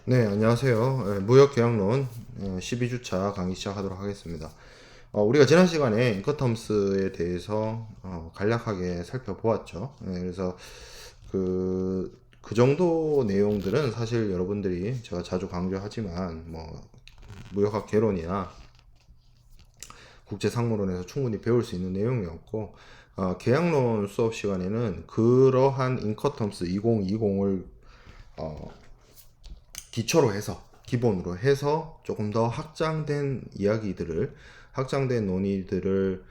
네, 안녕하세요. 무역계약론 12주차 강의 시작하도록 하겠습니다. 우리가 지난 시간에 인커텀스에 대해서 간략하게 살펴보았죠. 그래서 그 정도 내용들은 사실 여러분들이 제가 자주 강조하지만 무역학 개론이나 국제상무론에서 충분히 배울 수 있는 내용이었고, 계약론 수업 시간에는 그러한 인커텀스 2020을 기초로 해서 기본으로 해서 조금 더 확장된 이야기들을 확장된 논의들을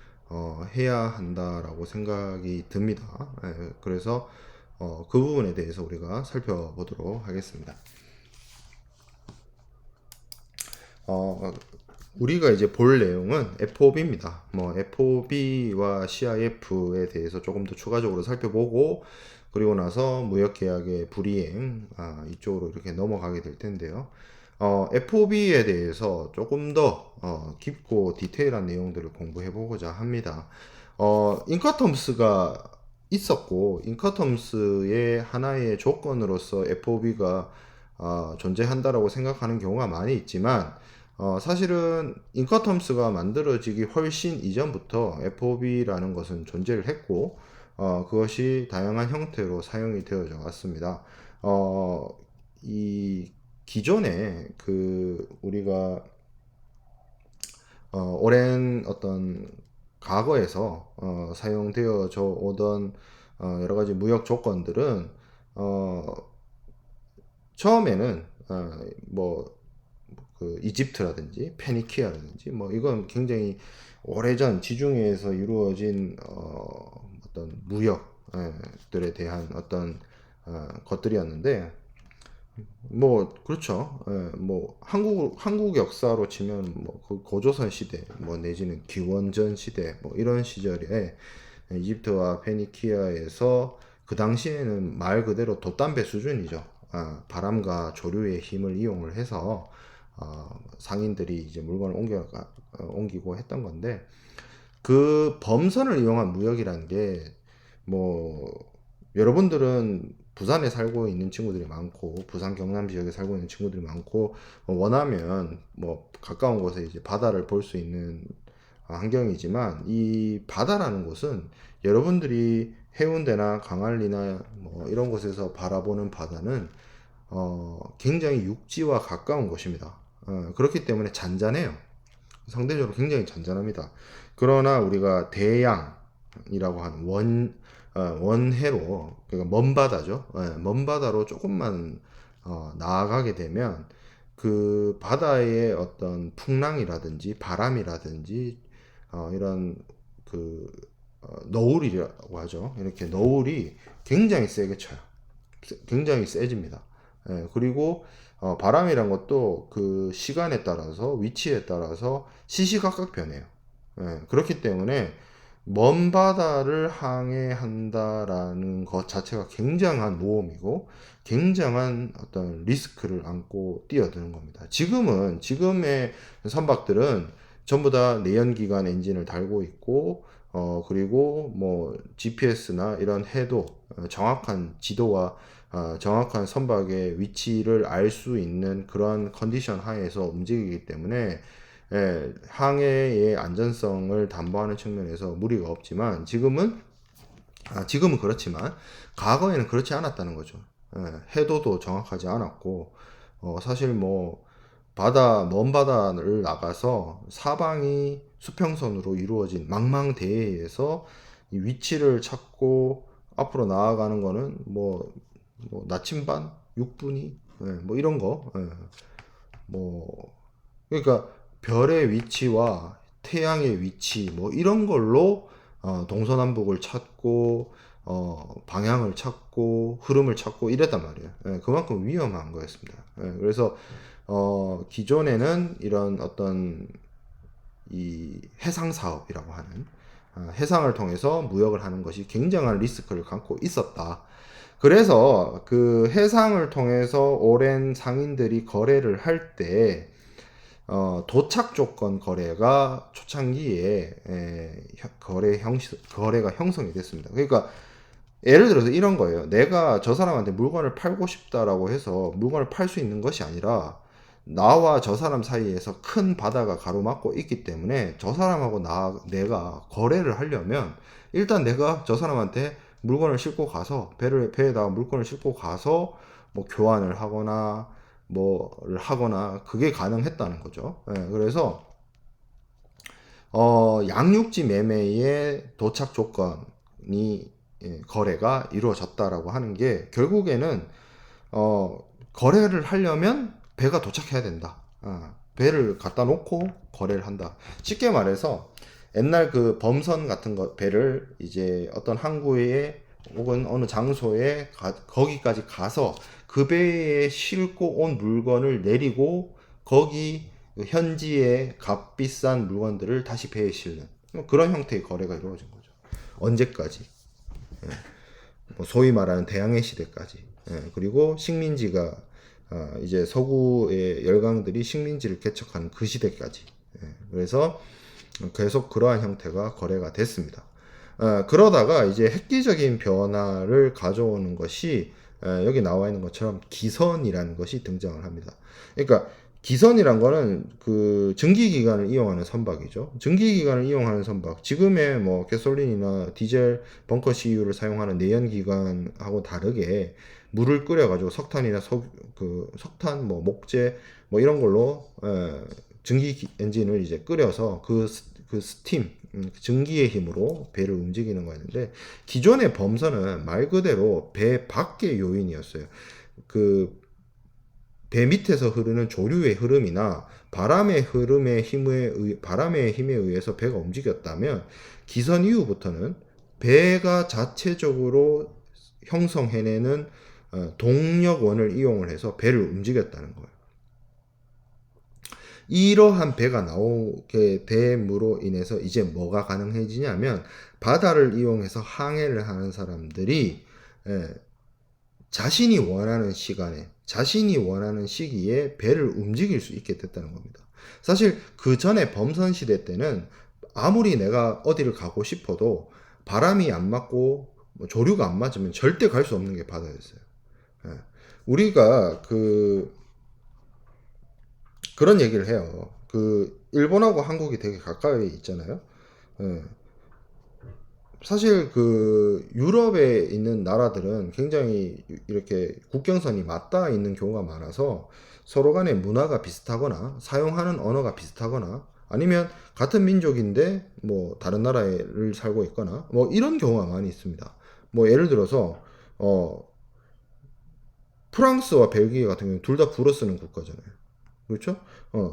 해야 한다라고 생각이 듭니다. 그래서 그 부분에 대해서 우리가 살펴보도록 하겠습니다. 우리가 이제 볼 내용은 FOB입니다. FOB와 CIF에 대해서 조금 더 추가적으로 살펴보고, 그리고 나서 무역계약의 불이행, 이쪽으로 이렇게 넘어가게 될 텐데요. FOB에 대해서 조금 더 깊고 디테일한 내용들을 공부해 보고자 합니다. 인커텀스가 있었고, 인커텀스의 하나의 조건으로서 FOB가 존재한다라고 생각하는 경우가 많이 있지만, 사실은 인커텀스가 만들어지기 훨씬 이전부터 FOB라는 것은 존재를 했고, 그것이 다양한 형태로 사용이 되어져 왔습니다. 이 기존에 우리가 오랜 어떤 과거에서 사용되어져 오던 여러 가지 무역 조건들은 처음에는 이집트라든지 페니키아라든지 이건 굉장히 오래전 지중해에서 이루어진 어떤 무역들에 대한 어떤 것들이었는데, 그렇죠. 한국 역사로 치면 그 고조선 시대 내지는 기원전 시대 이런 시절에 이집트와 페니키아에서 그 당시에는 말 그대로 돛담배 수준이죠. 바람과 조류의 힘을 이용을 해서 상인들이 이제 물건을 옮기고 했던 건데, 그 범선을 이용한 무역이라는 게 여러분들은 부산에 살고 있는 친구들이 많고, 부산 경남 지역에 살고 있는 친구들이 많고, 원하면 가까운 곳에 이제 바다를 볼 수 있는 환경이지만, 이 바다라는 곳은 여러분들이 해운대나 강안리나 이런 곳에서 바라보는 바다는 굉장히 육지와 가까운 곳입니다. 그렇기 때문에 잔잔해요. 상대적으로 굉장히 잔잔합니다. 그러나 우리가 대양이라고 하는 원해로, 그러니까 먼 바다죠. 먼 바다로 조금만 나아가게 되면 그 바다의 어떤 풍랑이라든지 바람이라든지 이런 너울이라고 하죠. 이렇게 너울이 굉장히 세게 쳐요. 굉장히 세집니다. 그리고 바람이란 것도 그 시간에 따라서 위치에 따라서 시시각각 변해요. 그렇기 때문에 먼 바다를 항해한다라는 것 자체가 굉장한 모험이고 굉장한 어떤 리스크를 안고 뛰어드는 겁니다. 지금의 선박들은 전부 다 내연기관 엔진을 달고 있고, 그리고 GPS나 이런 해도 정확한 지도와 정확한 선박의 위치를 알 수 있는 그런 컨디션 하에서 움직이기 때문에 항해의 안전성을 담보하는 측면에서 무리가 없지만, 지금은 그렇지만 과거에는 그렇지 않았다는 거죠. 해도도 정확하지 않았고, 사실 먼 바다를 나가서 사방이 수평선으로 이루어진 망망대해에서 이 위치를 찾고 앞으로 나아가는 거는 나침반 6분위 이런 거, 그러니까 별의 위치와 태양의 위치 이런 걸로 동서남북을 찾고 방향을 찾고 흐름을 찾고 이랬단 말이에요. 그만큼 위험한 거였습니다. 그래서 기존에는 이런 어떤 이 해상 사업이라고 하는 해상을 통해서 무역을 하는 것이 굉장한 리스크를 갖고 있었다. 그래서 그 해상을 통해서 오랜 상인들이 거래를 할 때 도착 조건 거래가 초창기에 거래가 형성이 됐습니다. 그러니까 예를 들어서 이런 거예요. 내가 저 사람한테 물건을 팔고 싶다라고 해서 물건을 팔 수 있는 것이 아니라 나와 저 사람 사이에서 큰 바다가 가로막고 있기 때문에 저 사람하고 내가 거래를 하려면 일단 내가 저 사람한테 물건을 싣고 가서 배에다가 물건을 싣고 가서 뭐 교환을 하거나 뭐를 하거나 그게 가능했다는 거죠. 예, 그래서 양육지 매매의 도착 조건이 거래가 이루어졌다라고 하는 게 결국에는 거래를 하려면 배가 도착해야 된다. 배를 갖다 놓고 거래를 한다. 쉽게 말해서 옛날 그 범선 같은 배를 이제 어떤 항구에 혹은 어느 장소에 거기까지 가서 그 배에 싣고 온 물건을 내리고 거기 현지의 값비싼 물건들을 다시 배에 실는 그런 형태의 거래가 이루어진 거죠. 언제까지? 뭐 소위 말하는 대항해 시대까지. 그리고 식민지가 이제 서구의 열강들이 식민지를 개척하는 그 시대까지. 그래서 계속 그러한 형태가 거래가 됐습니다. 그러다가 이제 획기적인 변화를 가져오는 것이 여기 나와 있는 것처럼 기선이라는 것이 등장을 합니다. 그러니까 기선이란 거는 그 증기기관을 이용하는 선박이죠. 증기기관을 이용하는 선박. 지금의 뭐 가솔린이나 디젤 벙커 CU를 사용하는 내연기관하고 다르게 물을 끓여가지고 석탄이나 석탄, 뭐 목재, 뭐 이런 걸로 증기 엔진을 이제 끓여서 그 스팀, 증기의 힘으로 배를 움직이는 거였는데 기존의 범선은 말 그대로 배 밖의 요인이었어요. 그 배 밑에서 흐르는 조류의 흐름이나 바람의 힘에 의해서 배가 움직였다면 기선 이후부터는 배가 자체적으로 형성해내는 동력원을 이용을 해서 배를 움직였다는 거예요. 이러한 배가 나오게 됨으로 인해서 이제 뭐가 가능해지냐면 바다를 이용해서 항해를 하는 사람들이 자신이 원하는 시간에 자신이 원하는 시기에 배를 움직일 수 있게 됐다는 겁니다. 사실 그 전에 범선 시대 때는 아무리 내가 어디를 가고 싶어도 바람이 안 맞고 조류가 안 맞으면 절대 갈 수 없는 게 바다였어요. 우리가 그런 얘기를 해요. 일본하고 한국이 되게 가까이 있잖아요. 사실 유럽에 있는 나라들은 굉장히 이렇게 국경선이 맞닿아 있는 경우가 많아서 서로 간의 문화가 비슷하거나 사용하는 언어가 비슷하거나 아니면 같은 민족인데 뭐 다른 나라를 살고 있거나 뭐 이런 경우가 많이 있습니다. 뭐 예를 들어서 프랑스와 벨기에 같은 경우는 둘 다 불어 쓰는 국가잖아요. 그렇죠?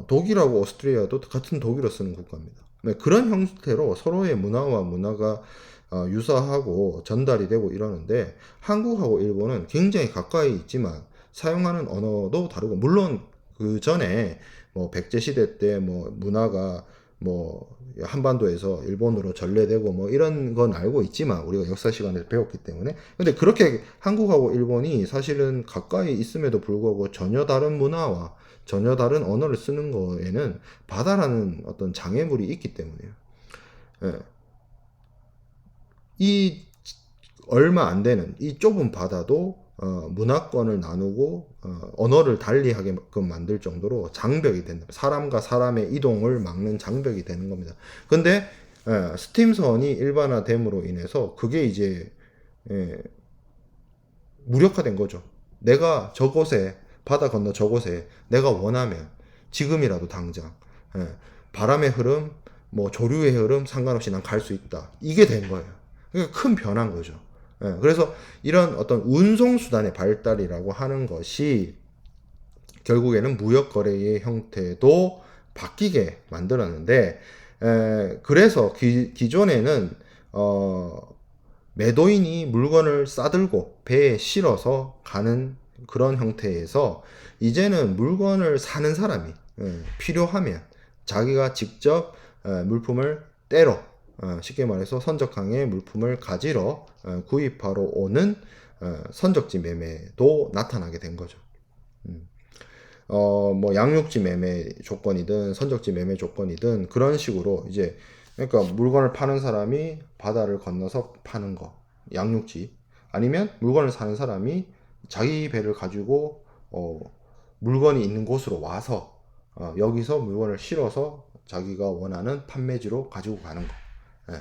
독일하고 오스트리아도 같은 독일어 쓰는 국가입니다. 네, 그런 형태로 서로의 문화가 유사하고 전달이 되고 이러는데 한국하고 일본은 굉장히 가까이 있지만 사용하는 언어도 다르고 물론 그 전에 뭐 백제 시대 때 뭐 문화가 뭐 한반도에서 일본으로 전래되고 뭐 이런 건 알고 있지만 우리가 역사 시간에서 배웠기 때문에 근데 그렇게 한국하고 일본이 사실은 가까이 있음에도 불구하고 전혀 다른 문화와 전혀 다른 언어를 쓰는 거에는 바다라는 어떤 장애물이 있기 때문이에요. 예. 이 얼마 안 되는 이 좁은 바다도 문화권을 나누고 언어를 달리하게끔 만들 정도로 장벽이 된다. 사람과 사람의 이동을 막는 장벽이 되는 겁니다. 근데 스팀선이 일반화됨으로 인해서 그게 이제 무력화된 거죠. 내가 저곳에 바다 건너 저곳에 내가 원하면 지금이라도 당장 바람의 흐름, 뭐 조류의 흐름 상관없이 난 갈 수 있다. 이게 된 거예요. 그러니까 큰 변한 거죠. 그래서 이런 어떤 운송수단의 발달이라고 하는 것이 결국에는 무역거래의 형태도 바뀌게 만들었는데 그래서 기존에는 매도인이 물건을 싸들고 배에 실어서 가는 그런 형태에서 이제는 물건을 사는 사람이 필요하면 자기가 직접 물품을 떼러 쉽게 말해서 선적항에 물품을 가지러 구입하러 오는 선적지 매매도 나타나게 된 거죠. 뭐 양육지 매매 조건이든 선적지 매매 조건이든 그런 식으로 이제 그러니까 물건을 파는 사람이 바다를 건너서 파는 거 양육지 아니면 물건을 사는 사람이 자기 배를 가지고 물건이 있는 곳으로 와서 여기서 물건을 실어서 자기가 원하는 판매지로 가지고 가는 거. 예.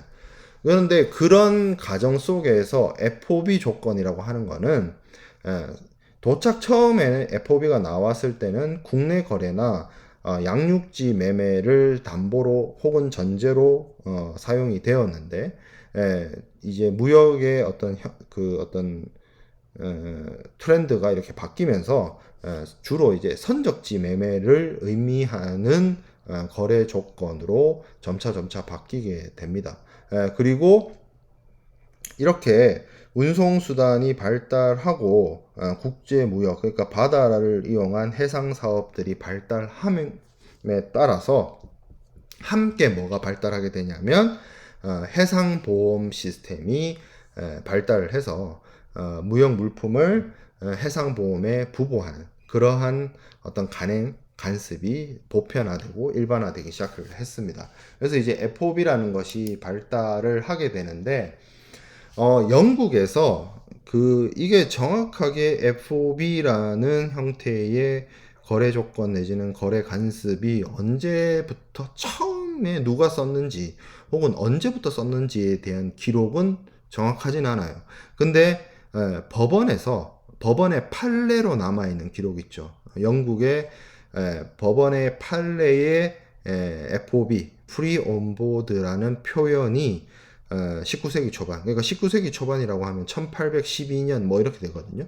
그런데 그런 과정 속에서 FOB 조건이라고 하는 거는 예, 도착 처음에는 FOB가 나왔을 때는 국내 거래나 양육지 매매를 담보로 혹은 전제로 사용이 되었는데 이제 무역의 어떤 트렌드가 이렇게 바뀌면서 주로 이제 선적지 매매를 의미하는 거래 조건으로 점차 바뀌게 됩니다. 그리고 이렇게 운송수단이 발달하고 국제무역, 그러니까 바다를 이용한 해상사업들이 발달함에 따라서 함께 뭐가 발달하게 되냐면 해상보험 시스템이 발달을 해서 무역 물품을 해상보험에 부보하는 그러한 어떤 간습이 보편화되고 일반화되기 시작을 했습니다. 그래서 이제 FOB라는 것이 발달을 하게 되는데 영국에서 이게 정확하게 FOB라는 형태의 거래 조건 내지는 거래 간습이 언제부터 처음에 누가 썼는지 혹은 언제부터 썼는지에 대한 기록은 정확하진 않아요. 근데 법원의 판례로 남아있는 기록 있죠. 영국의 법원의 판례에 FOB, 프리 온보드라는 표현이 19세기 초반, 그러니까 19세기 초반이라고 하면 1812년 뭐 이렇게 되거든요.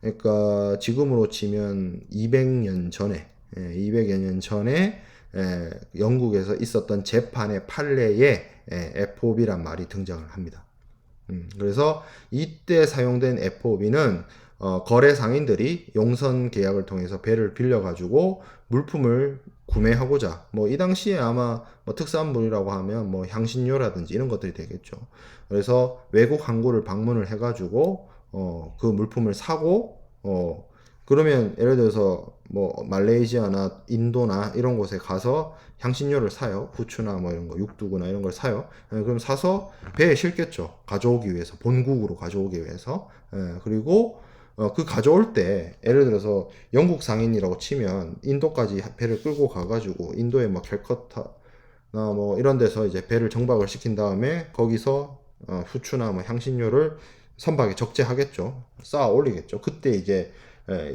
그러니까 지금으로 치면 200년 전에, 200여 년 전에 영국에서 있었던 재판의 판례에 FOB란 말이 등장을 합니다. 그래서 이때 사용된 FOB는 거래 상인들이 용선 계약을 통해서 배를 빌려가지고 물품을 구매하고자 이 당시에 아마 특산물이라고 하면 향신료라든지 이런 것들이 되겠죠. 그래서 외국 항구를 방문을 해가지고 그 물품을 사고 그러면 예를 들어서 말레이시아나 인도나 이런 곳에 가서 향신료를 사요. 후추나 이런 거, 육두구나 이런 걸 사요. 그럼 사서 배에 싣겠죠. 가져오기 위해서, 본국으로 가져오기 위해서. 그리고 그 가져올 때 예를 들어서 영국 상인이라고 치면 인도까지 배를 끌고 가가지고 인도에 캘커타나 이런 데서 이제 배를 정박을 시킨 다음에 거기서 후추나 향신료를 선박에 적재하겠죠. 쌓아 올리겠죠. 그때 이제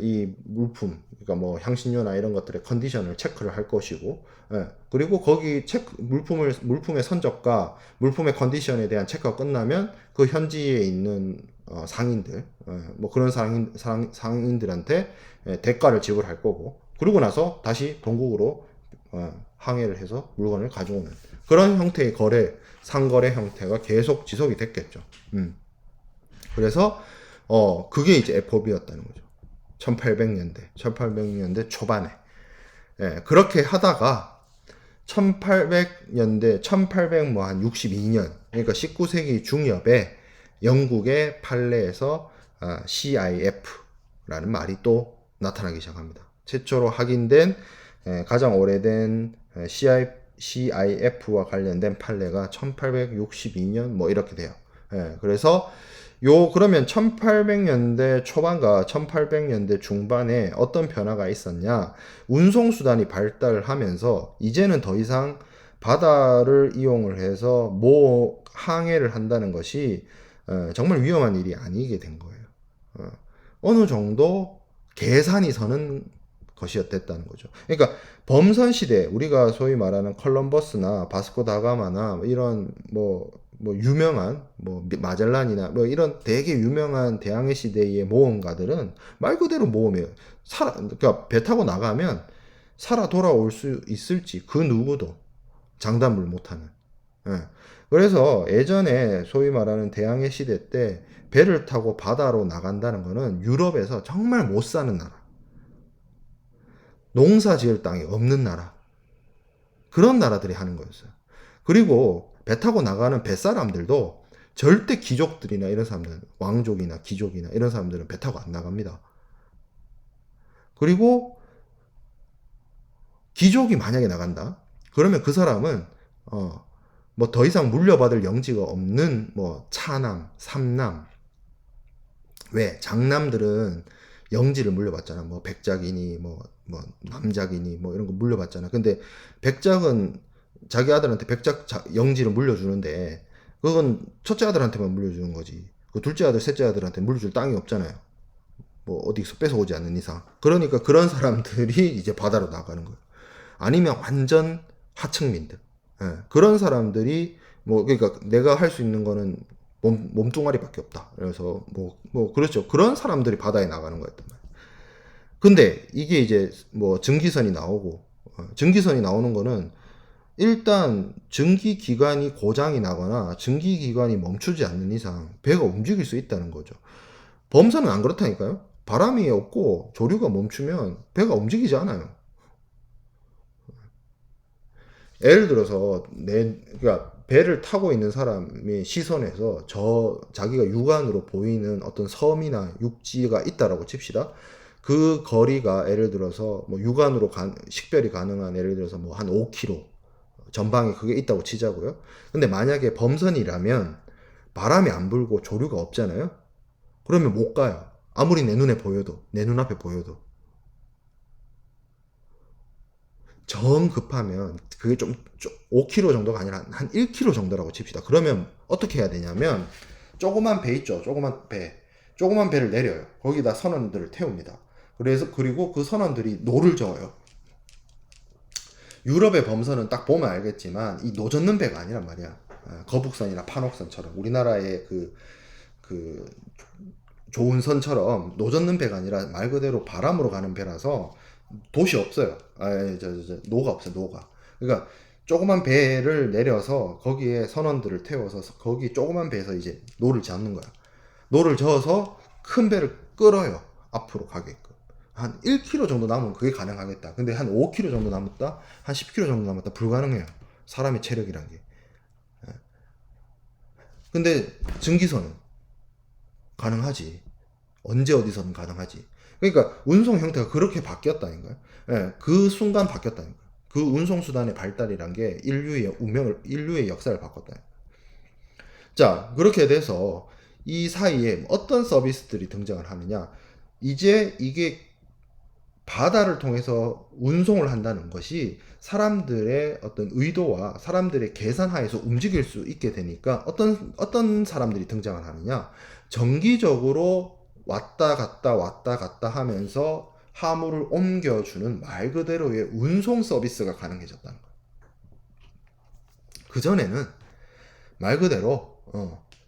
이 물품, 그러니까 향신료나 이런 것들의 컨디션을 체크를 할 것이고, 그리고 거기 물품의 선적과 물품의 컨디션에 대한 체크가 끝나면 그 현지에 있는 상인들, 그런 상인들한테 대가를 지불할 거고, 그러고 나서 다시 본국으로 항해를 해서 물건을 가져오는 그런 형태의 상거래 형태가 계속 지속이 됐겠죠. 그래서 그게 이제 FOB였다는 거죠. 1800년대 초반에. 그렇게 하다가 1800년대 1862년 그러니까 19세기 중엽에 영국의 판례에서 CIF라는 말이 또 나타나기 시작합니다. 최초로 확인된 가장 오래된 CIF와 관련된 판례가 1862년 이렇게 돼요. 그래서 그러면 1800년대 초반과 1800년대 중반에 어떤 변화가 있었냐? 운송수단이 발달하면서 이제는 더 이상 바다를 이용을 해서 항해를 한다는 것이 정말 위험한 일이 아니게 된 거예요. 어느 정도 계산이 서는 것이었다는 거죠. 그러니까 범선 시대, 우리가 소위 말하는 컬럼버스나 바스코 다가마나 이런 유명한 마젤란이나 이런 되게 유명한 대항해 시대의 모험가들은 말 그대로 모험이에요. 그러니까 배 타고 나가면 살아 돌아올 수 있을지 그 누구도 장담을 못하는. 그래서 예전에 소위 말하는 대항해 시대 때 배를 타고 바다로 나간다는 거는 유럽에서 정말 못 사는 나라, 농사 지을 땅이 없는 나라, 그런 나라들이 하는 거였어요. 그리고 배 타고 나가는 뱃사람들도 절대 귀족들이나 이런 사람들은, 왕족이나 귀족이나 이런 사람들은 배 타고 안 나갑니다. 그리고 귀족이 만약에 나간다 그러면 그 사람은 더 이상 물려받을 영지가 없는 차남, 삼남 왜? 장남들은 영지를 물려받잖아. 뭐 백작이니 뭐 남작이니 뭐 이런 거 물려받잖아. 근데 백작은 자기 아들한테 영지를 물려주는데 그건 첫째 아들한테만 물려주는 거지. 그 둘째 아들, 셋째 아들한테 물려줄 땅이 없잖아요. 뭐 어디서 뺏어오지 않는 이상. 그러니까 그런 사람들이 이제 바다로 나가는 거예요. 아니면 완전 하층민들. 예, 그런 사람들이 뭐 그러니까 내가 할 수 있는 거는 몸뚱아리밖에 없다. 그래서 뭐 그렇죠. 그런 사람들이 바다에 나가는 거였단 말이에요. 근데 이게 이제 뭐 증기선이 나오고 증기선이 나오는 거는 일단 증기 기관이 고장이 나거나 증기 기관이 멈추지 않는 이상 배가 움직일 수 있다는 거죠. 범선은 안 그렇다니까요. 바람이 없고 조류가 멈추면 배가 움직이지 않아요. 예를 들어서 그러니까 배를 타고 있는 사람의 시선에서 자기가 육안으로 보이는 어떤 섬이나 육지가 있다라고 칩시다. 그 거리가 예를 들어서 뭐 육안으로 식별이 가능한 예를 들어서 뭐 한 5km 전방에 그게 있다고 치자고요. 근데 만약에 범선이라면 바람이 안 불고 조류가 없잖아요. 그러면 못 가요. 아무리 내 눈에 보여도, 내 눈앞에 보여도. 정 급하면 그게 좀 5km 정도가 아니라 한 1km 정도라고 칩시다. 그러면 어떻게 해야 되냐면 조그만 배 있죠. 조그만 배. 조그만 배를 내려요. 거기다 선원들을 태웁니다. 그리고 그 선원들이 노를 저어요. 유럽의 범선은 딱 보면 알겠지만 이 노젓는 배가 아니란 말이야. 거북선이나 판옥선처럼 우리나라의 그 좋은 선처럼 노젓는 배가 아니라 말 그대로 바람으로 가는 배라서 돛이 없어요. 노가 없어요, 노가. 그러니까 조그만 배를 내려서 거기에 선원들을 태워서 거기 조그만 배에서 이제 노를 잡는 거야. 노를 저어서 큰 배를 끌어요. 앞으로 가게끔. 한 1km 정도 남으면 그게 가능하겠다. 근데 한 5km 정도 남았다? 한 10km 정도 남았다? 불가능해요. 사람의 체력이란 게. 근데 증기선은 가능하지. 언제 어디서든 가능하지. 그러니까 운송 형태가 그렇게 바뀌었다는 거예요. 예, 그 순간 바뀌었다는 거예요. 그 운송 수단의 발달이란 게 인류의 역사를 바꿨다. 자, 그렇게 돼서 이 사이에 어떤 서비스들이 등장을 하느냐. 이제 이게 바다를 통해서 운송을 한다는 것이 사람들의 어떤 의도와 사람들의 계산하에서 움직일 수 있게 되니까 어떤 사람들이 등장을 하느냐. 정기적으로 왔다 갔다 하면서 화물을 옮겨주는 말 그대로의 운송 서비스가 가능해졌다는 거예요. 그전에는 말 그대로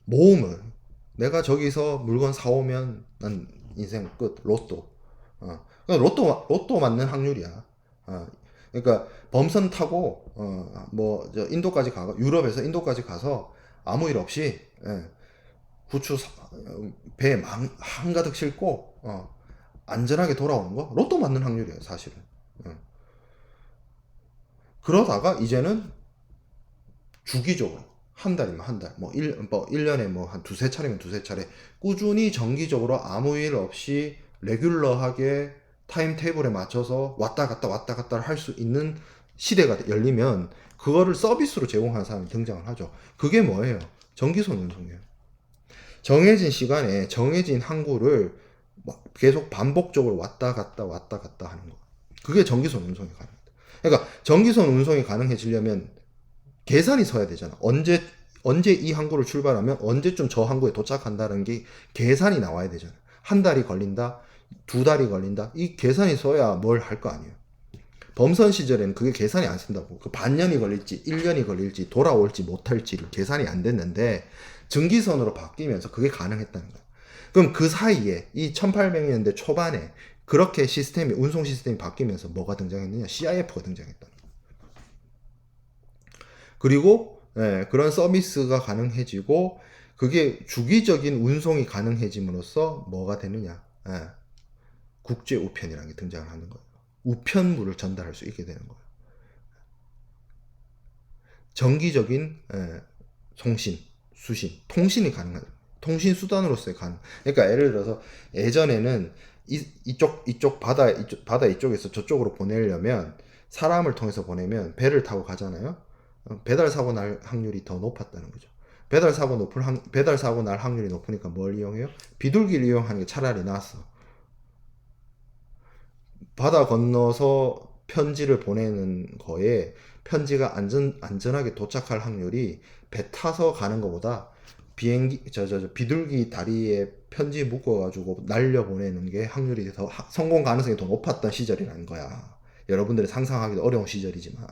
모으면 내가 저기서 물건 사오면 난 인생 끝 로또. 로또 맞는 확률이야. 그러니까 범선 타고 뭐 저 인도까지 유럽에서 인도까지 가서 아무 일 없이 부추 배 한가득 싣고 안전하게 돌아오는 거 로또 맞는 확률이에요, 사실은. 그러다가 이제는 주기적으로 한 달이면 한 달, 뭐 1년에 뭐 한 두세 차례면 두세 차례 꾸준히 정기적으로 아무 일 없이 레귤러하게 타임 테이블에 맞춰서 왔다 갔다 할 수 있는 시대가 열리면 그거를 서비스로 제공하는 사람이 등장을 하죠. 그게 뭐예요? 정기선 운송이에요. 정해진 시간에 정해진 항구를 계속 반복적으로 왔다 갔다 하는 거. 그게 정기선 운송이 가능합니다. 그러니까 정기선 운송이 가능해지려면 계산이 서야 되잖아. 언제 이 항구를 출발하면 언제쯤 저 항구에 도착한다는 게 계산이 나와야 되잖아. 한 달이 걸린다, 두 달이 걸린다. 이 계산이 서야 뭘 할 거 아니에요. 범선 시절에는 그게 계산이 안 쓴다고. 그 반년이 걸릴지, 1년이 걸릴지, 돌아올지 못할지를 계산이 안 됐는데, 증기선으로 바뀌면서 그게 가능했다는 거예요. 그럼 그 사이에, 이 1800년대 초반에, 그렇게 운송 시스템이 바뀌면서 뭐가 등장했느냐? CIF가 등장했다는 거예요. 그리고, 그런 서비스가 가능해지고, 그게 주기적인 운송이 가능해짐으로써 뭐가 되느냐? 국제 우편이라는 게 등장을 하는 거예요. 우편물을 전달할 수 있게 되는 거예요. 정기적인 송신, 수신, 통신이 가능한 통신 수단으로서의 가능. 그러니까 예를 들어서 예전에는 이쪽 바다 이쪽에서 저쪽으로 보내려면 사람을 통해서 보내면 배를 타고 가잖아요. 배달 사고 날 확률이 더 높았다는 거죠. 배달 사고 날 확률이 높으니까 뭘 이용해요? 비둘기를 이용하는 게 차라리 낫어. 바다 건너서 편지를 보내는 거에 편지가 안전하게 도착할 확률이 배 타서 가는 것보다 비둘기 다리에 편지 묶어가지고 날려 보내는 게 확률이 더 성공 가능성이 더 높았던 시절이라는 거야. 여러분들이 상상하기도 어려운 시절이지만.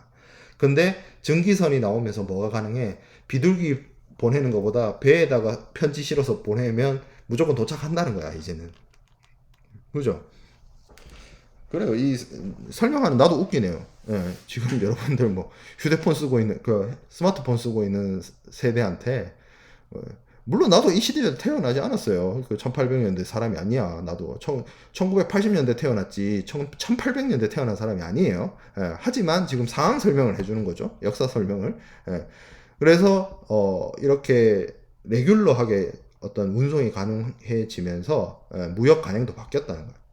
근데 전기선이 나오면서 뭐가 가능해? 비둘기 보내는 것보다 배에다가 편지 실어서 보내면 무조건 도착한다는 거야, 이제는. 그죠? 그래요. 이 설명하는 나도 웃기네요. 예, 지금 여러분들 뭐 휴대폰 쓰고 있는 그 스마트폰 쓰고 있는 세대한테 물론 나도 이 시대에 태어나지 않았어요. 그 1800년대 사람이 아니야. 나도 1980년대 태어났지 1800년대 태어난 사람이 아니에요. 예, 하지만 지금 상황 설명을 해주는 거죠. 역사 설명을. 예, 그래서 이렇게 레귤러하게 어떤 운송이 가능해지면서 무역 관행도 바뀌었다는 거예요.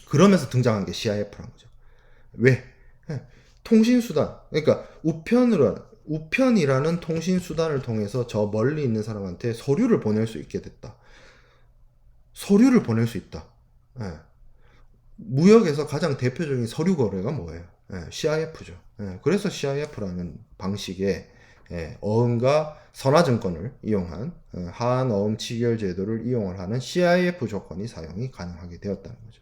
그러면서 등장한 게 CIF라는 거죠. 왜? 통신수단. 그러니까 우편이라는 통신수단을 통해서 저 멀리 있는 사람한테 서류를 보낼 수 있게 됐다. 서류를 보낼 수 있다. 예. 무역에서 가장 대표적인 서류 거래가 뭐예요? CIF죠. 그래서 CIF라는 방식의 어음과 선화증권을 이용한 하한어음 치결 제도를 이용을 하는 CIF 조건이 사용이 가능하게 되었다는 거죠.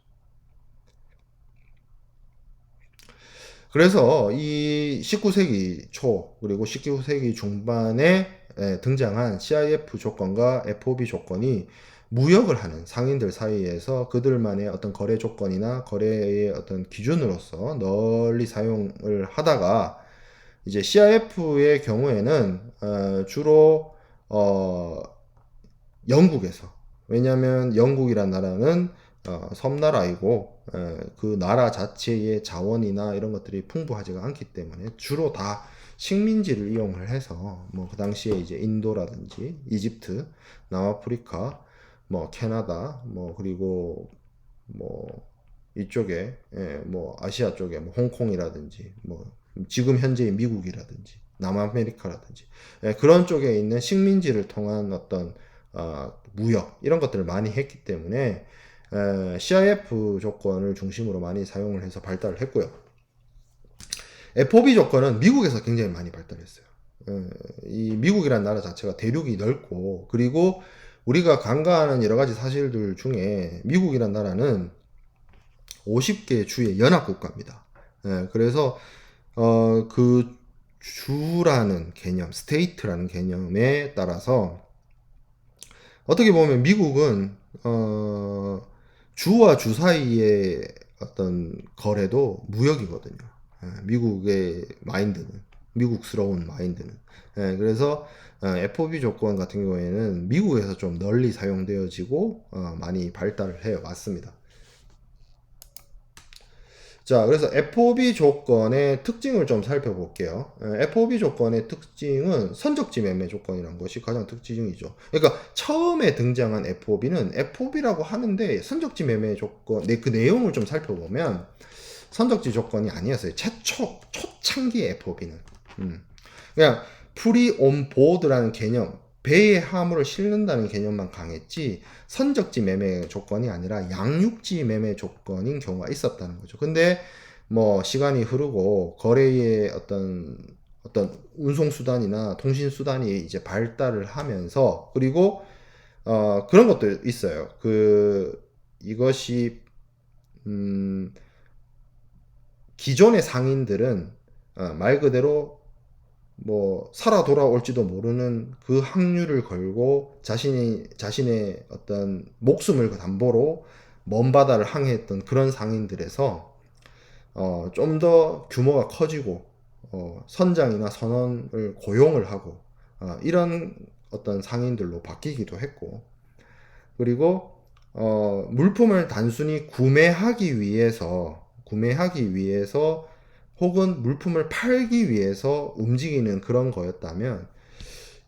그래서 이 19세기 초 그리고 19세기 중반에 등장한 CIF 조건과 FOB 조건이 무역을 하는 상인들 사이에서 그들만의 어떤 거래 조건이나 거래의 어떤 기준으로서 널리 사용을 하다가 이제 CIF의 경우에는 주로 영국에서, 왜냐하면 영국이란 나라는 섬나라이고 그 나라 자체의 자원이나 이런 것들이 풍부하지가 않기 때문에 주로 다 식민지를 이용을 해서 뭐 그 당시에 이제 인도라든지 이집트, 남아프리카, 뭐 캐나다, 뭐 그리고 뭐 이쪽에 뭐 아시아 쪽에 뭐 홍콩이라든지 뭐 지금 현재의 미국이라든지 남아메리카라든지 그런 쪽에 있는 식민지를 통한 어떤 무역 이런 것들을 많이 했기 때문에 CIF 조건을 중심으로 많이 사용을 해서 발달을 했고요. FOB 조건은 미국에서 굉장히 많이 발달했어요. 이 미국이라는 나라 자체가 대륙이 넓고 그리고 우리가 간과하는 여러 가지 사실들 중에 미국이라는 나라는 50개 주의 연합국가입니다. 그래서 그 주라는 개념, 스테이트라는 개념에 따라서 어떻게 보면 미국은 주와 주 사이의 어떤 거래도 무역이거든요. 미국의 마인드는, 미국스러운 마인드는. 그래서 FOB 조건 같은 경우에는 미국에서 좀 널리 사용되어지고 많이 발달을 해요. 맞습니다. 자, 그래서 FOB 조건의 특징을 좀 살펴볼게요. FOB 조건의 특징은 선적지 매매 조건이라는 것이 가장 특징이죠. 그러니까 처음에 등장한 FOB는 FOB라고 하는데 선적지 매매 조건, 그 내용을 좀 살펴보면 선적지 조건이 아니었어요. 초창기 FOB는. 그냥 프리 온 보드라는 개념, 배에 화물을 실는다는 개념만 강했지 선적지 매매 조건이 아니라 양육지 매매 조건인 경우가 있었다는 거죠. 근데 뭐 시간이 흐르고 거래의 어떤 운송 수단이나 통신 수단이 이제 발달을 하면서 그리고 그런 것도 있어요. 이것이 기존의 상인들은 말 그대로 뭐 살아 돌아올지도 모르는 그 확률을 걸고 자신의 어떤 목숨을 담보로 먼 바다를 항해했던 그런 상인들에서 좀 더 규모가 커지고 선장이나 선원을 고용을 하고 이런 어떤 상인들로 바뀌기도 했고 그리고 물품을 단순히 구매하기 위해서 혹은 물품을 팔기 위해서 움직이는 그런 거였다면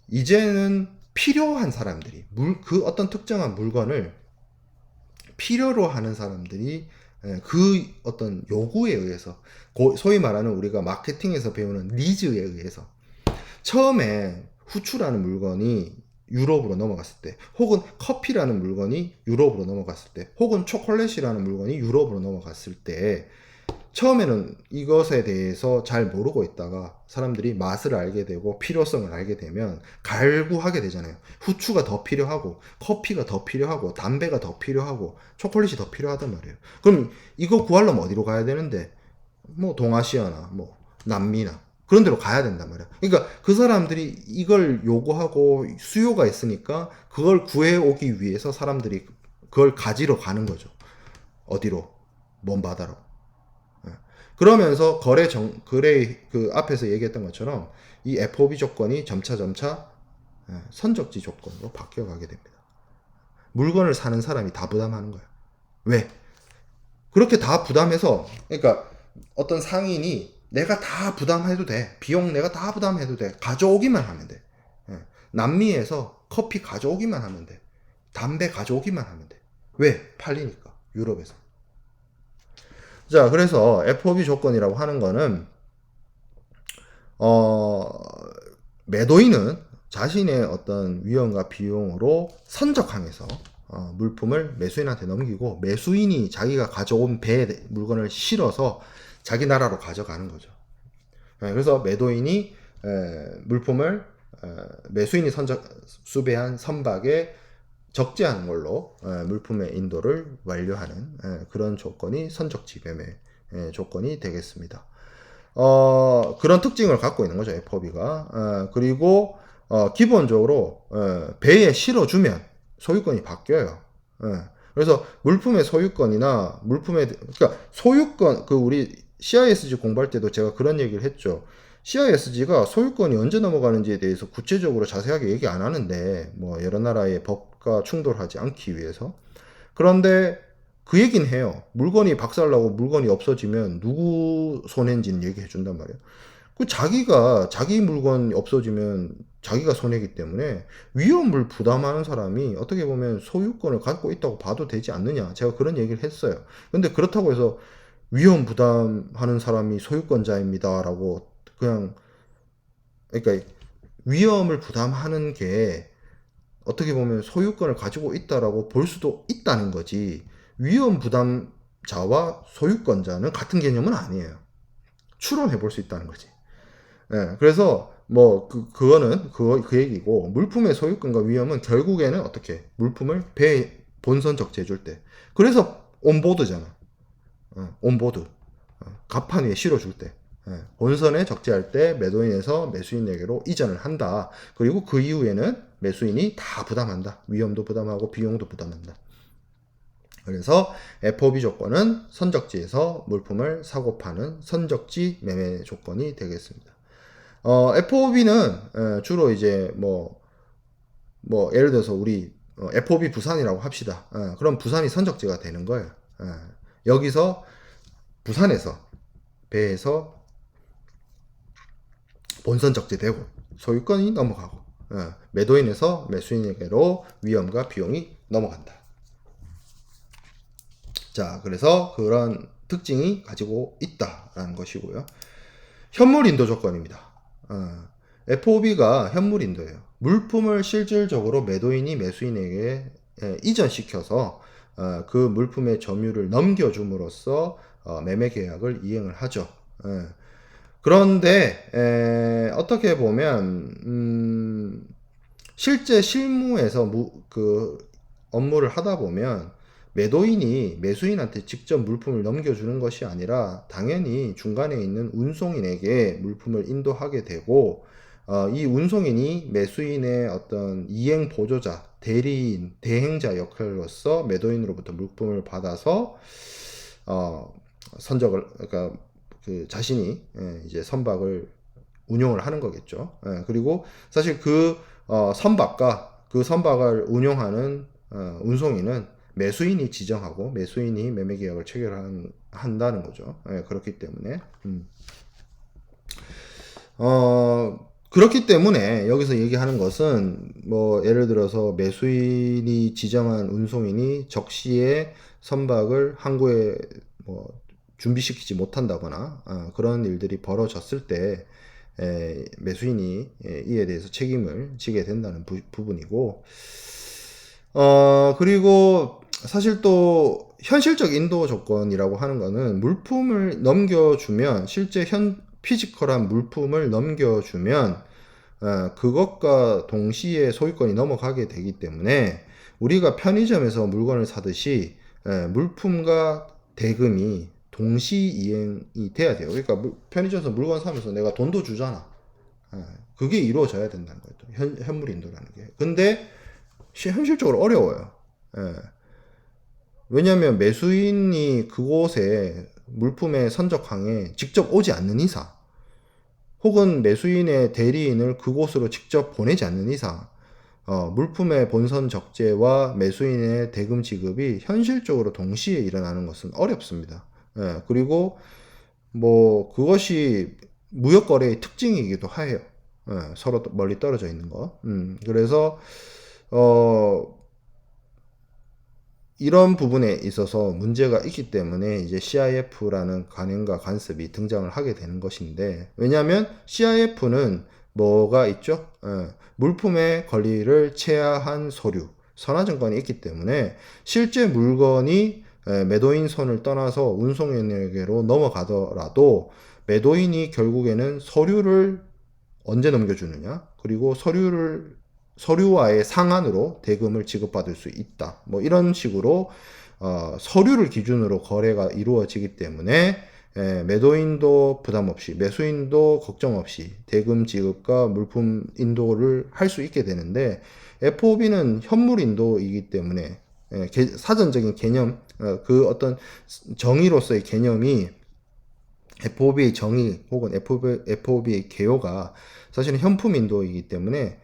이제는 필요한 사람들이 그 어떤 특정한 물건을 필요로 하는 사람들이 그 어떤 요구에 의해서 소위 말하는 우리가 마케팅에서 배우는 니즈에 의해서 처음에 후추라는 물건이 유럽으로 넘어갔을 때, 혹은 커피라는 물건이 유럽으로 넘어갔을 때, 혹은 초콜릿이라는 물건이 유럽으로 넘어갔을 때, 처음에는 이것에 대해서 잘 모르고 있다가 사람들이 맛을 알게 되고 필요성을 알게 되면 갈구하게 되잖아요. 후추가 더 필요하고, 커피가 더 필요하고, 담배가 더 필요하고, 초콜릿이 더 필요하단 말이에요. 그럼 이거 구하려면 어디로 가야 되는데, 뭐 동아시아나 뭐 남미나 그런 데로 가야 된단 말이야. 그러니까 그 사람들이 이걸 요구하고 수요가 있으니까 그걸 구해오기 위해서 사람들이 그걸 가지러 가는 거죠. 어디로? 먼 바다로. 그러면서 거래 그 앞에서 얘기했던 것처럼 이 FOB 조건이 점차 선적지 조건으로 바뀌어가게 됩니다. 물건을 사는 사람이 다 부담하는 거야. 왜? 그렇게 다 부담해서, 그러니까 어떤 상인이 내가 다 부담해도 돼. 비용 내가 다 부담해도 돼. 가져오기만 하면 돼. 남미에서 커피 가져오기만 하면 돼. 담배 가져오기만 하면 돼. 왜? 팔리니까. 유럽에서. 자, 그래서 FOB 조건이라고 하는 거는, 매도인은 자신의 어떤 위험과 비용으로 선적항해서 물품을 매수인한테 넘기고, 매수인이 자기가 가져온 배에 물건을 실어서 자기 나라로 가져가는 거죠. 그래서 매도인이 물품을 매수인이 수배한 선박에 적재하는 걸로 물품의 인도를 완료하는 그런 조건이 선적지 매매 조건이 되겠습니다. 그런 특징을 갖고 있는 거죠, FOB가. 그리고 기본적으로 배에 실어주면 소유권이 바뀌어요. 그래서 물품의 소유권이나 그러니까 소유권, 우리 CISG 공부할 때도 제가 그런 얘기를 했죠. CISG가 소유권이 언제 넘어가는지에 대해서 구체적으로 자세하게 얘기 안 하는데, 뭐 여러 나라의 법과 충돌하지 않기 위해서. 그런데 그 얘기는 해요. 물건이 박살나고 물건이 없어지면 누구 손해인지는 얘기해 준단 말이에요. 자기 물건이 없어지면 자기가 손해이기 때문에 위험을 부담하는 사람이 어떻게 보면 소유권을 갖고 있다고 봐도 되지 않느냐. 제가 그런 얘기를 했어요. 근데 그렇다고 해서 위험 부담하는 사람이 소유권자입니다. 라고 그냥, 그러니까 위험을 부담하는 게 어떻게 보면 소유권을 가지고 있다라고 볼 수도 있다는 거지, 위험 부담자와 소유권자는 같은 개념은 아니에요. 추론해 볼 수 있다는 거지. 그래서 뭐 그거는 그 얘기고, 물품의 소유권과 위험은 결국에는 어떻게 물품을 배에 본선 적재해 줄 때, 그래서 온보드잖아. 온보드. 갑판 위에 실어줄 때, 본선에 적재할 때 매도인에서 매수인에게로 이전을 한다. 그리고 그 이후에는 매수인이 다 부담한다. 위험도 부담하고 비용도 부담한다. 그래서 FOB 조건은 선적지에서 물품을 사고 파는 선적지 매매 조건이 되겠습니다. FOB는 주로 이제 뭐 예를 들어서 우리 FOB 부산이라고 합시다. 그럼 부산이 선적지가 되는 거예요. 여기서 부산에서 배에서 본선 적재되고 소유권이 넘어가고 매도인에서 매수인에게로 위험과 비용이 넘어간다. 자, 그래서 그런 특징이 가지고 있다라는 것이고요. 현물 인도 조건입니다. FOB가 현물 인도예요. 물품을 실질적으로 매도인이 매수인에게 이전시켜서 그 물품의 점유를 넘겨줌으로써 매매 계약을 이행을 하죠. 그런데 어떻게 보면 실제 실무에서 그 업무를 하다 보면 매도인이 매수인한테 직접 물품을 넘겨주는 것이 아니라 당연히 중간에 있는 운송인에게 물품을 인도하게 되고, 이 운송인이 매수인의 어떤 이행 보조자, 대리인, 대행자 역할로서 매도인으로부터 물품을 받아서 선적을, 그러니까 그 자신이 이제 선박을 운용을 하는 거겠죠. 그리고 사실 그 선박과 그 선박을 운용하는 운송인은 매수인이 지정하고 매수인이 매매 계약을 체결한다는 거죠. 그렇기 때문에 그렇기 때문에 여기서 얘기하는 것은 뭐 예를 들어서 매수인이 지정한 운송인이 적시에 선박을 항구에 뭐 준비시키지 못한다거나 그런 일들이 벌어졌을 때 매수인이 이에 대해서 책임을 지게 된다는 부분이고, 그리고 사실 또 현실적 인도 조건이라고 하는 거는 물품을 넘겨주면, 실제 피지컬한 물품을 넘겨주면 그것과 동시에 소유권이 넘어가게 되기 때문에, 우리가 편의점에서 물건을 사듯이 물품과 대금이 동시 이행이 돼야 돼요. 그러니까 편의점에서 물건 사면서 내가 돈도 주잖아. 그게 이루어져야 된다는 거예요. 현물 인도라는 게. 근데 현실적으로 어려워요. 왜냐하면 매수인이 그곳에 물품의 선적항에 직접 오지 않는 이상, 혹은 매수인의 대리인을 그곳으로 직접 보내지 않는 이상, 물품의 본선 적재와 매수인의 대금 지급이 현실적으로 동시에 일어나는 것은 어렵습니다. 그리고 뭐 그것이 무역거래의 특징이기도 해요. 서로 멀리 떨어져 있는 거. 그래서 이런 부분에 있어서 문제가 있기 때문에 이제 CIF라는 관행과 관습이 등장을 하게 되는 것인데, 왜냐하면 CIF는 뭐가 있죠? 물품의 권리를 체화한 서류, 선화증권이 있기 때문에 실제 물건이 매도인 손을 떠나서 운송인에게로 넘어가더라도 매도인이 결국에는 서류를 언제 넘겨주느냐, 그리고 서류와의 상한으로 대금을 지급받을 수 있다. 뭐 이런 식으로 서류를 기준으로 거래가 이루어지기 때문에 매도인도 부담 없이, 매수인도 걱정 없이 대금 지급과 물품 인도를 할 수 있게 되는데, FOB는 현물 인도이기 때문에 사전적인 개념, 그 어떤 정의로서의 개념이, FOB의 정의 혹은 FOB의 개요가 사실은 현품 인도이기 때문에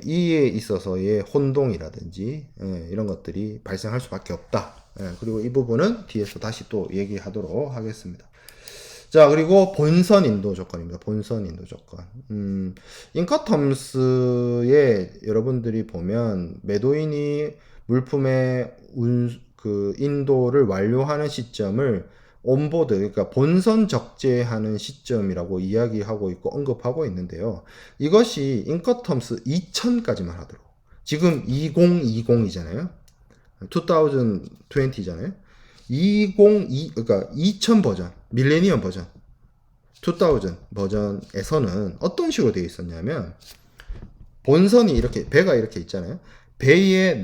이에 있어서의 혼동이라든지 이런 것들이 발생할 수밖에 없다. 그리고 이 부분은 뒤에서 다시 또 얘기하도록 하겠습니다. 자, 그리고 본선 인도 조건입니다. 본선 인도 조건. 인커텀스에 여러분들이 보면 매도인이 물품의 그 인도를 완료하는 시점을 온보드, 그러니까 본선 적재하는 시점이라고 이야기하고 있고 언급하고 있는데요. 이것이 인커텀스 2000까지만 하도록. 지금 2020이잖아요. 2020잖아요. 그러니까 2000 버전, 밀레니엄 버전, 2000 버전에서는 어떤 식으로 되어 있었냐면, 본선이 이렇게, 배가 이렇게 있잖아요. 배의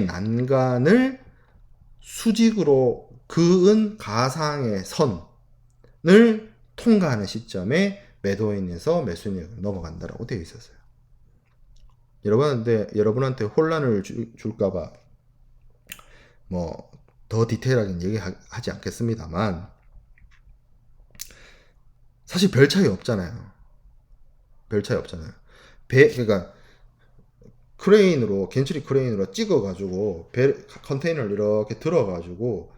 난간을 수직으로 그은 가상의 선을 통과하는 시점에 매도인에서 매수인에게 넘어간다라고 되어 있었어요. 여러분한테 혼란을 줄까봐 뭐 더 디테일하게 얘기하지 않겠습니다만, 사실 별 차이 없잖아요. 그러니까 겐츄리 크레인으로 찍어가지고 컨테이너를 이렇게 들어가지고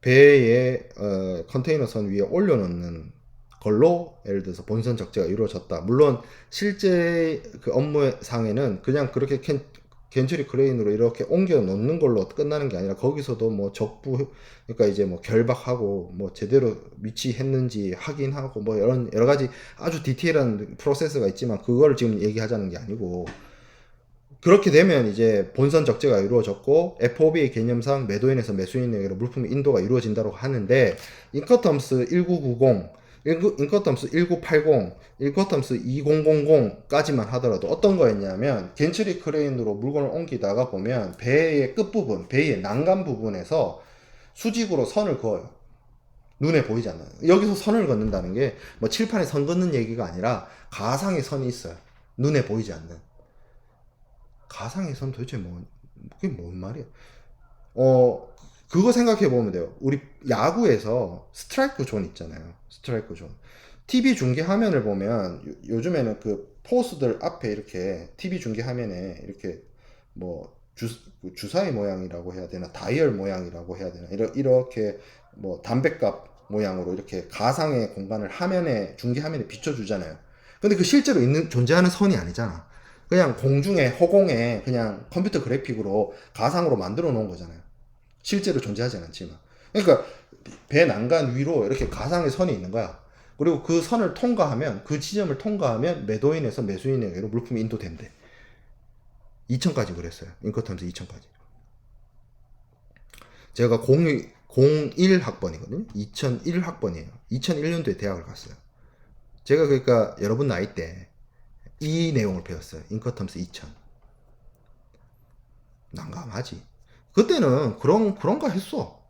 배에 컨테이너 선 위에 올려놓는 걸로 예를 들어서 본선 적재가 이루어졌다. 물론 실제 그 업무상에는 그냥 그렇게 겐츄리 크레인으로 이렇게 옮겨 놓는 걸로 끝나는 게 아니라, 거기서도 뭐 그러니까 이제 뭐 결박하고 뭐 제대로 위치했는지 확인하고 뭐 여러 가지 아주 디테일한 프로세스가 있지만, 그걸 지금 얘기하자는 게 아니고, 그렇게 되면 이제 본선 적재가 이루어졌고 FOB의 개념상 매도인에서 매수인에게로 물품의 인도가 이루어진다고 하는데, 인커텀스 1990, 인커텀스 1980, 인커텀스 2000까지만 하더라도 어떤 거였냐면, 겐츄리 크레인으로 물건을 옮기다가 보면 배의 끝부분, 배의 난간 부분에서 수직으로 선을 그어요. 눈에 보이지 않아요. 여기서 선을 긋는다는 게 뭐 칠판에 선 긋는 얘기가 아니라 가상의 선이 있어요. 눈에 보이지 않는. 가상의 선 도대체 그게 뭔 말이야? 그거 생각해 보면 돼요. 우리 야구에서 스트라이크 존 있잖아요. 스트라이크 존. TV 중계 화면을 보면 요즘에는 그 포수들 앞에 이렇게 TV 중계 화면에 이렇게 뭐 주사위 모양이라고 해야 되나, 다이얼 모양이라고 해야 되나, 이렇게 뭐 담배갑 모양으로 이렇게 가상의 공간을 중계 화면에 비춰주잖아요. 근데 그 실제로 존재하는 선이 아니잖아. 그냥 공중에, 허공에 그냥 컴퓨터 그래픽으로 가상으로 만들어 놓은 거잖아요. 실제로 존재하지 않지만. 그러니까 배 난간 위로 이렇게 가상의 선이 있는 거야. 그리고 그 선을 통과하면, 그 지점을 통과하면 매도인에서 매수인에게로 물품이 인도된대. 2000까지 그랬어요. 인커텀스 2000까지. 제가 01학번이거든요. 2001학번이에요. 2001년도에 대학을 갔어요. 제가 그러니까 여러분 나이 때 이 내용을 배웠어요. 인커텀스 2000. 난감하지. 그때는 그런가 했어.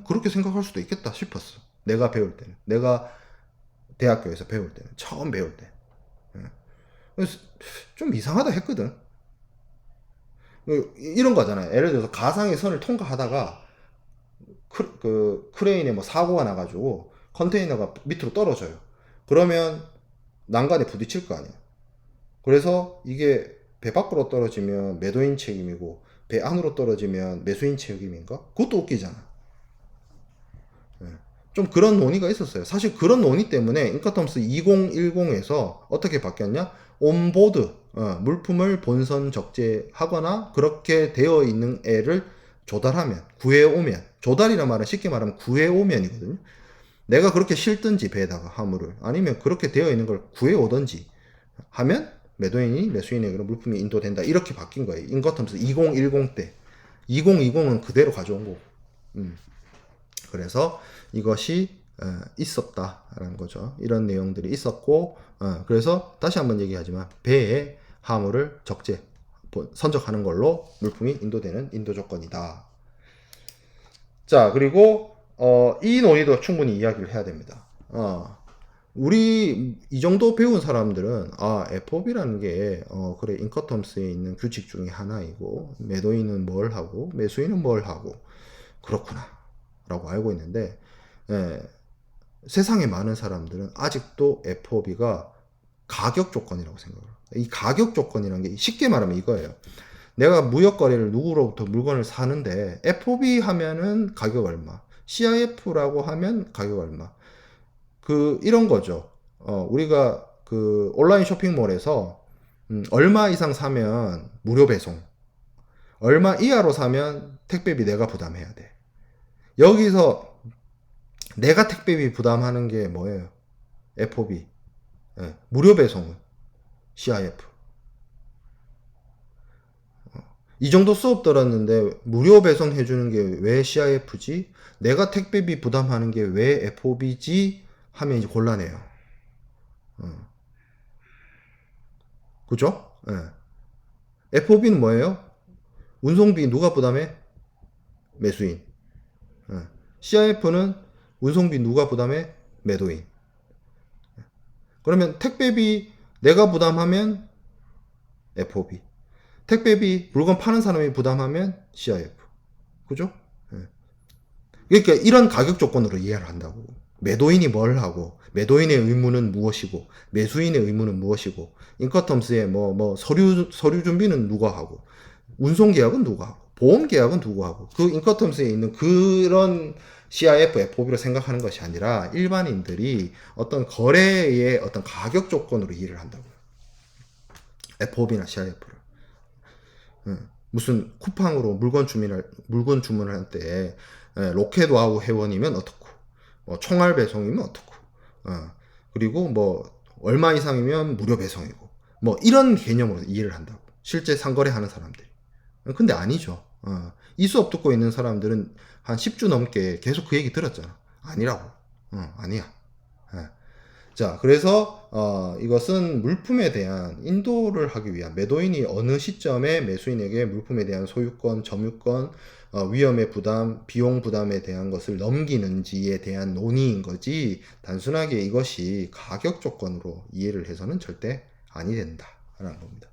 그렇게 생각할 수도 있겠다 싶었어. 내가 배울 때는. 내가 대학교에서 배울 때는. 처음 배울 때. 그래서 좀 이상하다 했거든. 이런 거잖아요. 예를 들어서 가상의 선을 통과하다가 크레인에 뭐 사고가 나가지고 컨테이너가 밑으로 떨어져요. 그러면 난간에 부딪힐 거 아니에요. 그래서 이게 배 밖으로 떨어지면 매도인 책임이고 배 안으로 떨어지면 매수인 책임인가? 그것도 웃기잖아. 좀 그런 논의가 있었어요. 사실 그런 논의 때문에 인커텀스 2010에서 어떻게 바뀌었냐? 온보드, 물품을 본선 적재하거나 그렇게 되어 있는 애를 조달하면, 구해오면, 조달이란 말은 쉽게 말하면 구해오면이거든요. 내가 그렇게 실든지 배에다가 화물을, 아니면 그렇게 되어 있는 걸 구해오든지 하면 매도인이 매수인에게로 물품이 인도된다. 이렇게 바뀐 거예요. 인커텀스 2010 때. 2020은 그대로 가져온 거고. 그래서 이것이 있었다라는 거죠. 이런 내용들이 있었고, 그래서 다시 한번 얘기하지만 배에 화물을 적재, 선적하는 걸로 물품이 인도되는 인도 조건이다. 자, 그리고 이 논의도 충분히 이야기를 해야 됩니다. 우리 이 정도 배운 사람들은 FOB라는 게 그래 인커텀스에 있는 규칙 중에 하나이고 매도인은 뭘 하고 매수인은 뭘 하고 그렇구나 라고 알고 있는데 세상에 많은 사람들은 아직도 FOB가 가격 조건이라고 생각을 해요. 이 가격 조건이라는 게 쉽게 말하면 이거예요. 내가 무역 거래를 누구로부터 물건을 사는데 FOB 하면은 가격 얼마, CIF라고 하면 가격 얼마. 이런 거죠. 우리가 온라인 쇼핑몰에서 얼마 이상 사면 무료 배송, 얼마 이하로 사면 택배비 내가 부담해야 돼. 여기서 내가 택배비 부담하는 게 뭐예요? FOB. 무료 배송은 CIF. 이 정도 수업 들었는데 무료 배송 해주는 게 왜 CIF지? 내가 택배비 부담하는 게 왜 FOB지? 하면 이제 곤란해요. 그죠? FOB는 뭐예요? 운송비 누가 부담해? 매수인. CIF는 운송비 누가 부담해? 매도인. 그러면 택배비 내가 부담하면 FOB. 택배비 물건 파는 사람이 부담하면 CIF. 그죠? 그러니까 이런 가격 조건으로 이해를 한다고. 매도인이 뭘 하고, 매도인의 의무는 무엇이고, 매수인의 의무는 무엇이고, 인커텀스의 서류 준비는 누가 하고, 운송 계약은 누가 하고, 보험 계약은 누가 하고, 그 인커텀스에 있는 그런 CIF, FOB로 생각하는 것이 아니라 일반인들이 어떤 거래의 어떤 가격 조건으로 이해를 한다고요. FOB나 CIF를. 무슨 쿠팡으로 물건 주문을 할 때 로켓와우 회원이면 어떻고 총알 배송이면 어떻고 그리고 얼마 이상이면 무료 배송이고 이런 개념으로 이해를 한다고 실제 상거래하는 사람들이. 근데 아니죠. 이 수업 듣고 있는 사람들은 한 10주 넘게 계속 그 얘기 들었잖아. 아니라고. 아니야. 자, 그래서 이것은 물품에 대한 인도를 하기 위한 매도인이 어느 시점에 매수인에게 물품에 대한 소유권, 점유권, 위험의 부담, 비용 부담에 대한 것을 넘기는지에 대한 논의인 거지 단순하게 이것이 가격 조건으로 이해를 해서는 절대 아니 된다라는 겁니다.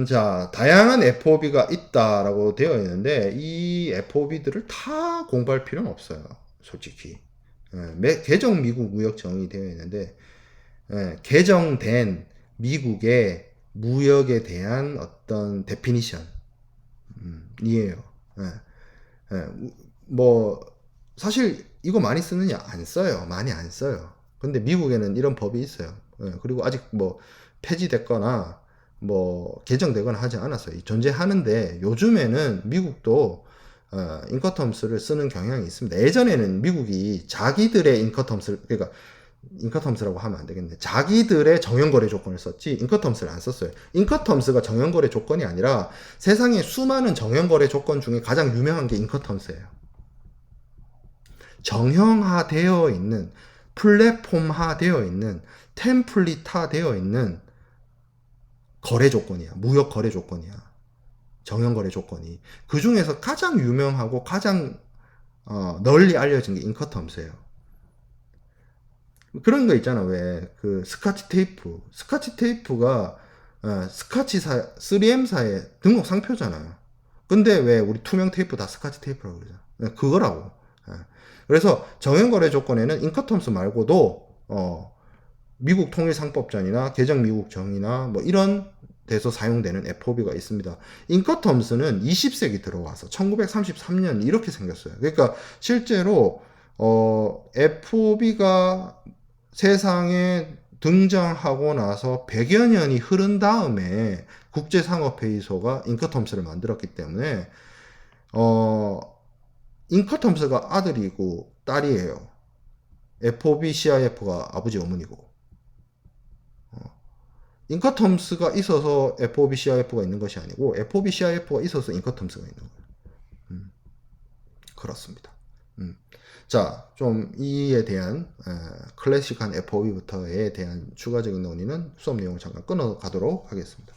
자, 다양한 FOB가 있다라고 되어 있는데 이 FOB들을 다 공부할 필요는 없어요. 솔직히. 개정 미국 무역 정의 되어 있는데 개정된 미국의 무역에 대한 어떤 데피니션 이에요. 사실 이거 많이 쓰느냐? 안 써요. 많이 안 써요. 근데 미국에는 이런 법이 있어요. 그리고 아직 폐지됐거나 개정되거나 하지 않았어요. 존재하는데 요즘에는 미국도 인커텀스를 쓰는 경향이 있습니다. 예전에는 미국이 자기들의 인커텀스를, 그러니까 인커텀스라고 하면 안 되겠네. 자기들의 정형거래 조건을 썼지 인커텀스를 안 썼어요. 인커텀스가 정형거래 조건이 아니라 세상에 수많은 정형거래 조건 중에 가장 유명한 게 인커텀스예요. 정형화되어 있는, 플랫폼화되어 있는, 템플릿화되어 있는 거래 조건이야. 무역 거래 조건이야. 정형거래 조건이. 그 중에서 가장 유명하고 가장 널리 알려진 게 인커텀스예요. 그런 거 있잖아. 왜 그 스카치 테이프, 스카치 테이프가 스카치사 3M사의 등록 상표잖아요. 근데 왜 우리 투명 테이프 다 스카치 테이프라고 그러잖아. 그거라고. 예. 그래서 정형거래 조건에는 인커텀스 말고도 미국 통일상법전이나 개정 미국 정의나 뭐 이런 데서 사용되는 FOB가 있습니다. 인커텀스는 20세기 들어와서 1933년 이렇게 생겼어요. 그러니까 실제로 FOB가 세상에 등장하고 나서 100여 년이 흐른 다음에 국제상업회의소가 인커텀스를 만들었기 때문에 인커텀스가 아들이고 딸이에요. FOB CIF가 아버지 어머니고. 인커텀스가 있어서 FOB CIF가 있는 것이 아니고 FOB CIF가 있어서 인커텀스가 있는 거예요. 그렇습니다. 자, 좀 이에 대한 클래식한 FOB부터에 대한 추가적인 논의는 수업 내용을 잠깐 끊어 가도록 하겠습니다.